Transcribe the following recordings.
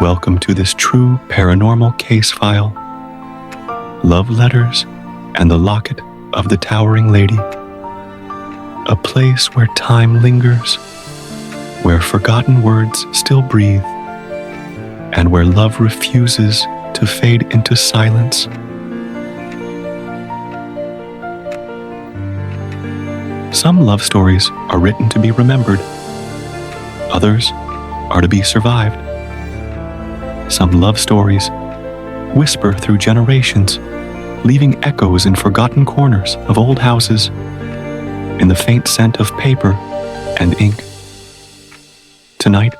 Welcome to this true paranormal case file, Love Letters and the Locket of the Towering Lady. A place where time lingers, where forgotten words still breathe, and where love refuses to fade into silence. Some love stories are written to be remembered. Others are to be survived. Some love stories whisper through generations, leaving echoes in forgotten corners of old houses, in the faint scent of paper and ink. Tonight,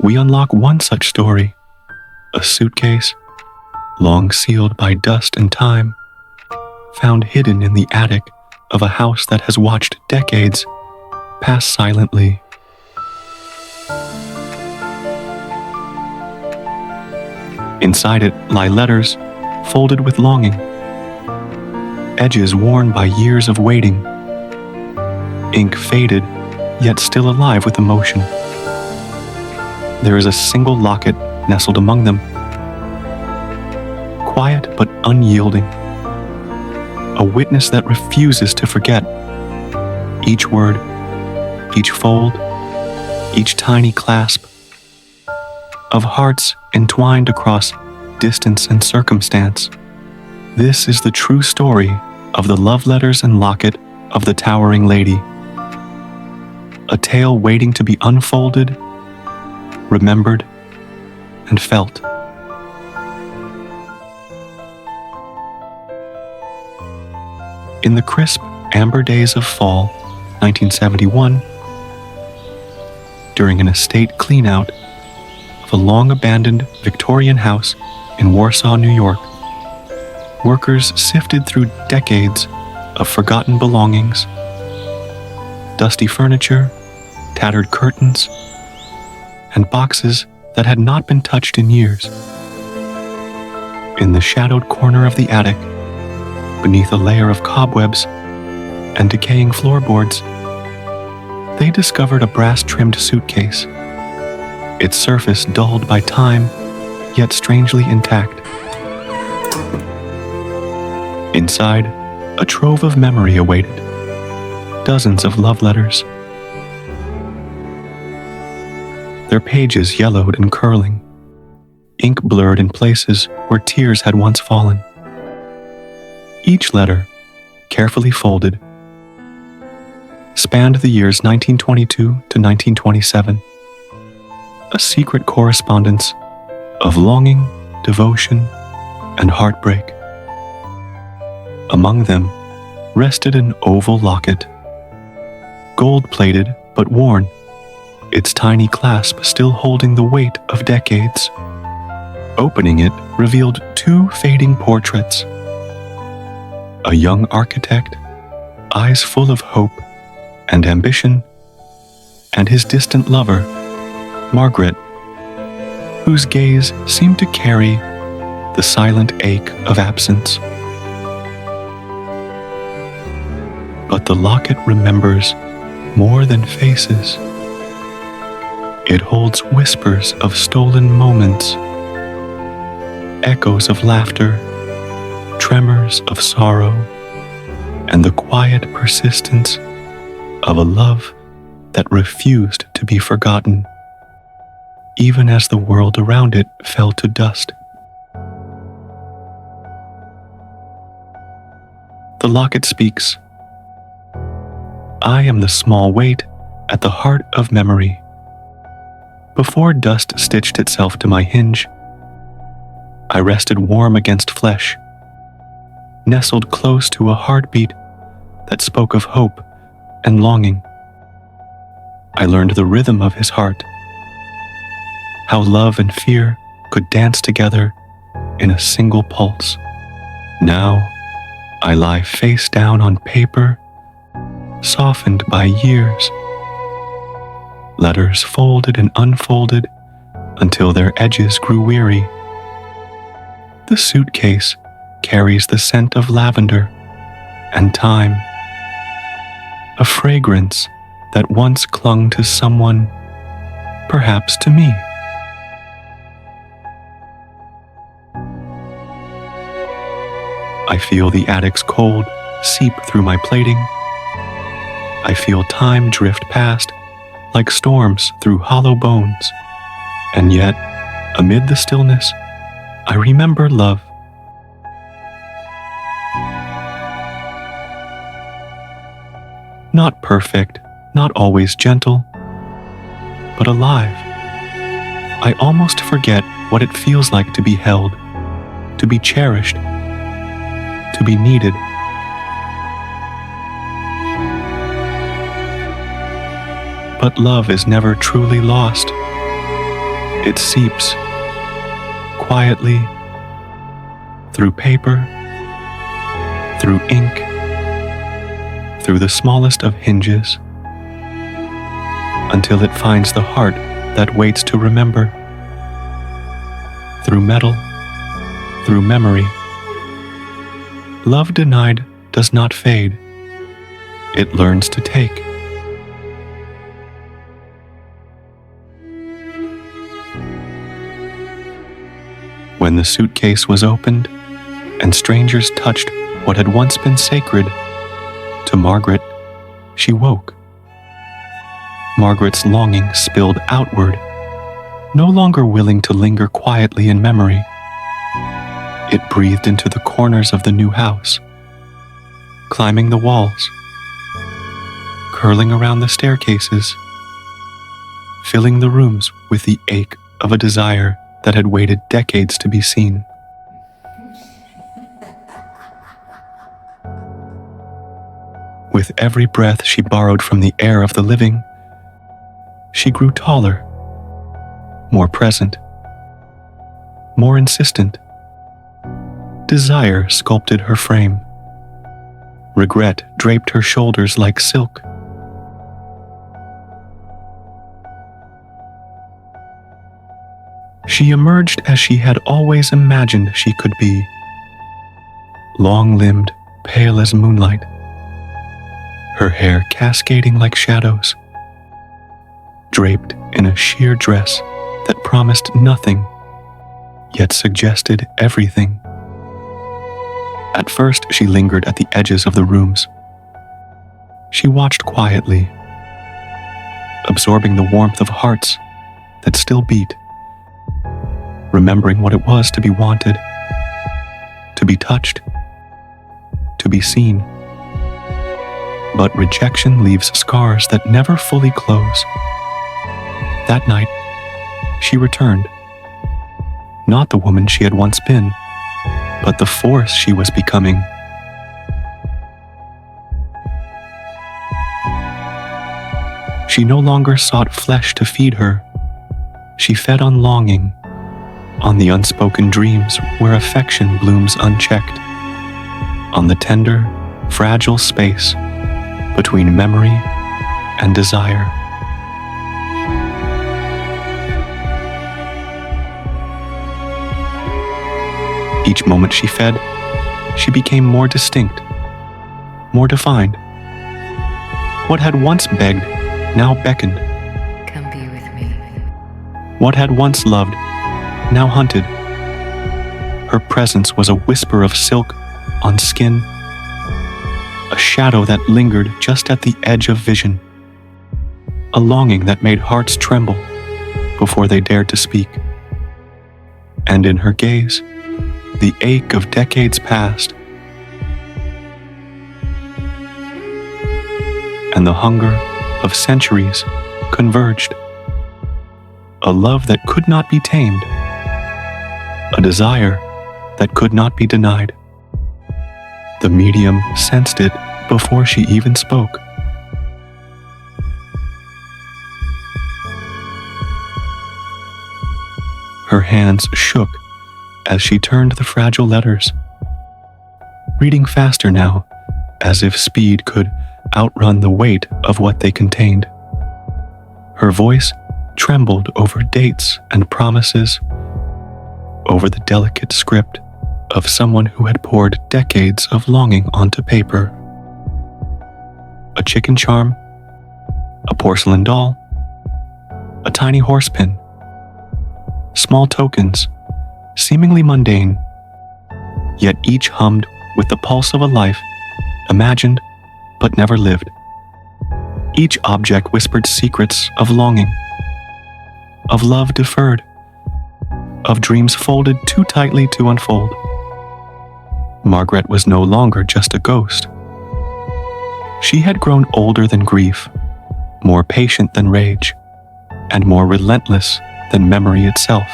we unlock one such story, a suitcase, long sealed by dust and time, found hidden in the attic of a house that has watched decades pass silently. Inside it lie letters folded with longing, edges worn by years of waiting, ink faded yet still alive with emotion. There is a single locket nestled among them, quiet but unyielding, a witness that refuses to forget. Each word, each fold, each tiny clasp of hearts entwined across distance and circumstance. This is the true story of the love letters and locket of the Towering Lady. A tale waiting to be unfolded, remembered, and felt. In the crisp, amber days of fall, 1971, during an estate cleanout of a long-abandoned Victorian house in Warsaw, New York, workers sifted through decades of forgotten belongings, dusty furniture, tattered curtains, and boxes that had not been touched in years. In the shadowed corner of the attic, beneath a layer of cobwebs and decaying floorboards, they discovered a brass-trimmed suitcase, its surface dulled by time, yet strangely intact. Inside, a trove of memory awaited, dozens of love letters, their pages yellowed and curling, ink blurred in places where tears had once fallen. Each letter, carefully folded, spanned the years 1922 to 1927, a secret correspondence of longing, devotion, and heartbreak. Among them rested an oval locket, gold-plated but worn, its tiny clasp still holding the weight of decades. Opening it revealed two fading portraits. A young architect, eyes full of hope and ambition, and his distant lover, Margarett, whose gaze seemed to carry the silent ache of absence. But the locket remembers more than faces. It holds whispers of stolen moments, echoes of laughter, tremors of sorrow, and the quiet persistence of a love that refused to be forgotten, even as the world around it fell to dust. The locket speaks. I am the small weight at the heart of memory. Before dust stitched itself to my hinge, I rested warm against flesh, nestled close to a heartbeat that spoke of hope and longing. I learned the rhythm of his heart, how love and fear could dance together in a single pulse. Now I lie face down on paper, softened by years, letters folded and unfolded until their edges grew weary. The suitcase carries the scent of lavender and time, a fragrance that once clung to someone, perhaps to me. I feel the attic's cold seep through my plating. I feel time drift past like storms through hollow bones. And yet, amid the stillness, I remember love. Not perfect, not always gentle, but alive. I almost forget what it feels like to be held, to be cherished, to be needed. But love is never truly lost. It seeps quietly through paper, through ink, through the smallest of hinges, until it finds the heart that waits to remember. Through metal, through memory. Love denied does not fade. It learns to take. When the suitcase was opened, and strangers touched what had once been sacred, to Margarett, she woke. Margarett's longing spilled outward, no longer willing to linger quietly in memory. It breathed into the corners of the new house, climbing the walls, curling around the staircases, filling the rooms with the ache of a desire that had waited decades to be seen. With every breath she borrowed from the air of the living, she grew taller, more present, more insistent. Desire sculpted her frame. Regret draped her shoulders like silk. She emerged as she had always imagined she could be. Long-limbed, pale as moonlight, her hair cascading like shadows, draped in a sheer dress that promised nothing, yet suggested everything. At first, she lingered at the edges of the rooms. She watched quietly, absorbing the warmth of hearts that still beat, remembering what it was to be wanted, to be touched, to be seen. But rejection leaves scars that never fully close. That night, she returned. Not the woman she had once been, but the force she was becoming. She no longer sought flesh to feed her. She fed on longing, on the unspoken dreams where affection blooms unchecked, on the tender, fragile space between memory and desire. Each moment she fed, she became more distinct, more defined. What had once begged now beckoned. Come be with me. What had once loved now hunted. Her presence was a whisper of silk on skin, a shadow that lingered just at the edge of vision, a longing that made hearts tremble before they dared to speak. And in her gaze, the ache of decades past, and the hunger of centuries converged. A love that could not be tamed, a desire that could not be denied. The medium sensed it before she even spoke. Her hands shook as she turned the fragile letters, reading faster now, as if speed could outrun the weight of what they contained. Her voice trembled over dates and promises, over the delicate script of someone who had poured decades of longing onto paper. A chicken charm, a porcelain doll, a tiny horse pin, small tokens, seemingly mundane, yet each hummed with the pulse of a life imagined but never lived. Each object whispered secrets of longing, of love deferred, of dreams folded too tightly to unfold. Margarett was no longer just a ghost. She had grown older than grief, more patient than rage, and more relentless than memory itself.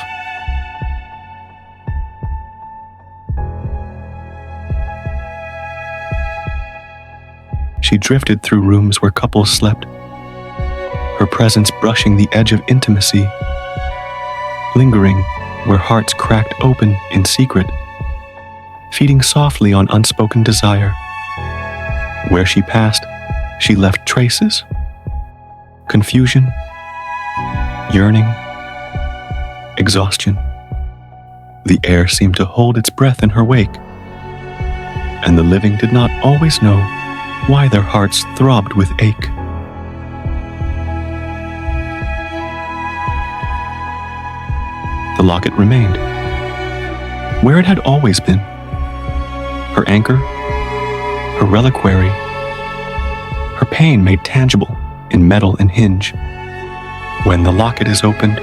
She drifted through rooms where couples slept, her presence brushing the edge of intimacy, lingering where hearts cracked open in secret, feeding softly on unspoken desire. Where she passed, she left traces, confusion, yearning, exhaustion. The air seemed to hold its breath in her wake, and the living did not always know why their hearts throbbed with ache. The locket remained, where it had always been, her anchor, her reliquary, her pain made tangible in metal and hinge. When the locket is opened,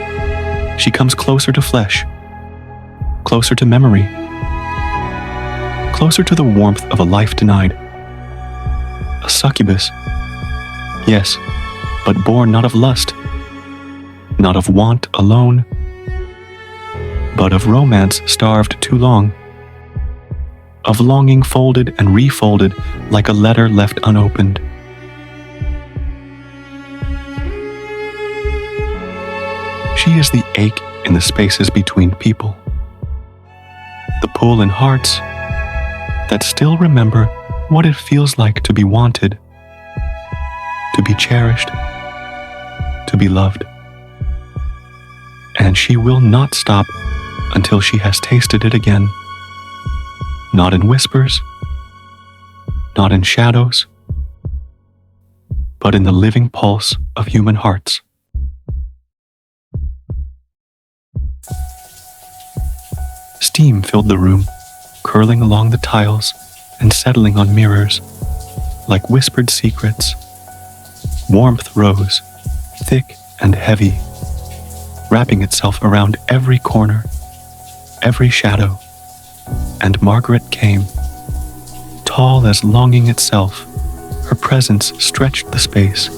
she comes closer to flesh, closer to memory, closer to the warmth of a life denied. A succubus, yes, but born not of lust, not of want alone, but of romance starved too long, of longing folded and refolded like a letter left unopened. She is the ache in the spaces between people, the pull in hearts that still remember what it feels like to be wanted, to be cherished, to be loved. And she will not stop until she has tasted it again. Not in whispers, not in shadows, but in the living pulse of human hearts. Steam filled the room, curling along the tiles and settling on mirrors like whispered secrets. Warmth rose, thick and heavy, wrapping itself around every corner, every shadow. And Margarett came, tall as longing itself. Her presence stretched the space,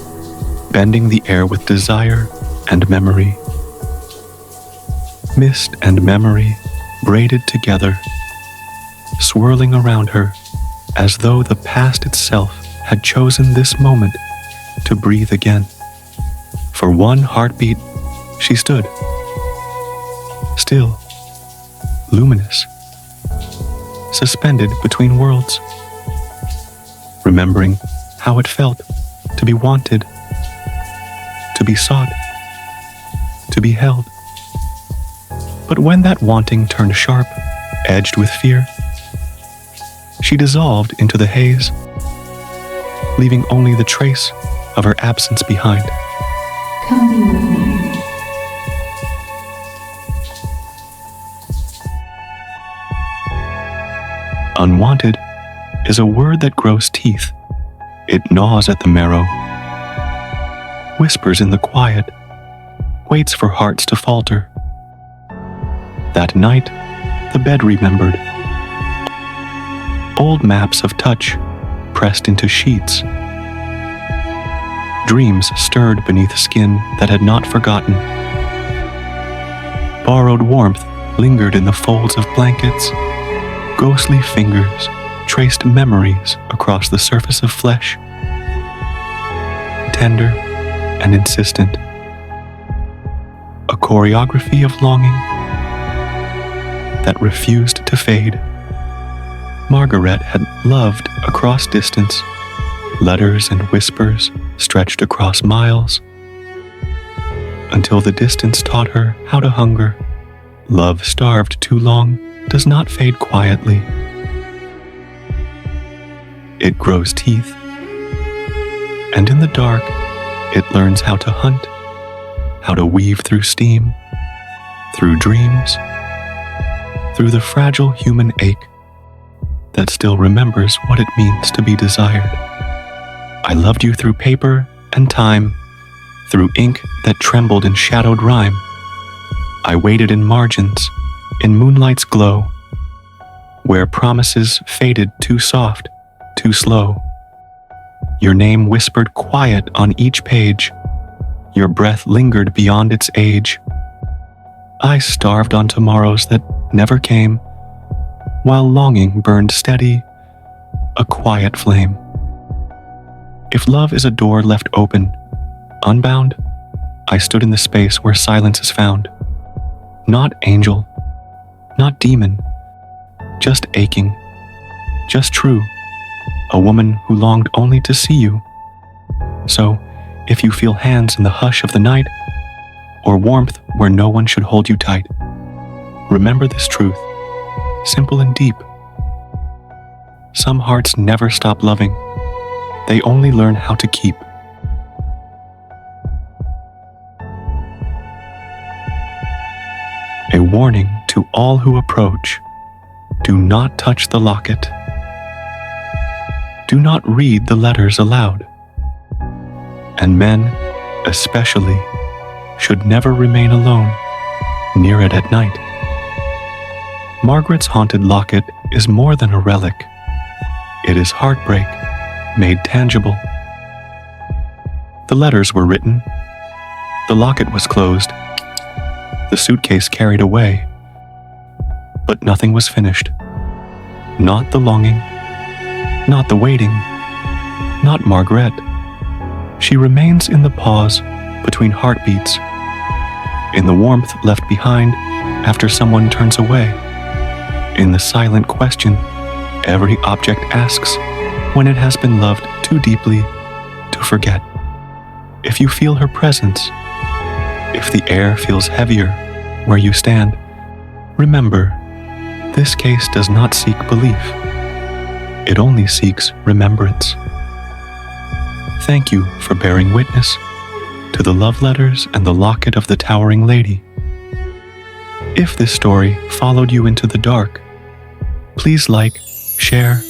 bending the air with desire and memory. Mist and memory braided together, swirling around her as though the past itself had chosen this moment to breathe again. For one heartbeat, she stood, still, luminous, suspended between worlds, remembering how it felt to be wanted, to be sought, to be held. But when that wanting turned sharp, edged with fear, she dissolved into the haze, leaving only the trace of her absence behind. Come be with me. Unwanted is a word that grows teeth. It gnaws at the marrow, whispers in the quiet, waits for hearts to falter. That night, the bed remembered. Old maps of touch pressed into sheets. Dreams stirred beneath skin that had not forgotten. Borrowed warmth lingered in the folds of blankets. Ghostly fingers traced memories across the surface of flesh. Tender and insistent. A choreography of longing that refused to fade. Margarett had loved across distance. Letters and whispers stretched across miles, until the distance taught her how to hunger. Love starved too long does not fade quietly. It grows teeth, and in the dark, it learns how to hunt, how to weave through steam, through dreams, through the fragile human ache that still remembers what it means to be desired. I loved you through paper and time, through ink that trembled in shadowed rhyme. I waited in margins, in moonlight's glow, where promises faded too soft, too slow. Your name whispered quiet on each page. Your breath lingered beyond its age. I starved on tomorrows that never came, while longing burned steady, a quiet flame. If love is a door left open, unbound, I stood in the space where silence is found. Not angel, not demon, just aching, just true, a woman who longed only to see you. So, if you feel hands in the hush of the night, or warmth where no one should hold you tight, remember this truth, simple and deep. Some hearts never stop loving, they only learn how to keep. A warning to all who approach: do not touch the locket. Do not read the letters aloud. And men, especially, should never remain alone near it at night. Margarett's haunted locket is more than a relic. It is heartbreak made tangible. The letters were written. The locket was closed. The suitcase carried away. But nothing was finished. Not the longing, not the waiting, not Margarett. She remains in the pause between heartbeats, in the warmth left behind after someone turns away, in the silent question every object asks when it has been loved too deeply to forget. If you feel her presence, if the air feels heavier where you stand, remember, this case does not seek belief. It only seeks remembrance. Thank you for bearing witness to the love letters and the locket of the towering lady. If this story followed you into the dark, please like, share,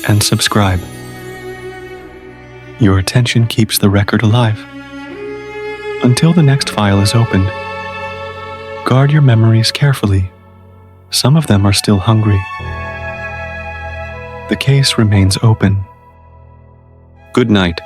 and subscribe. Your attention keeps the record alive. Until the next file is opened, guard your memories carefully. Some of them are still hungry. The case remains open. Good night.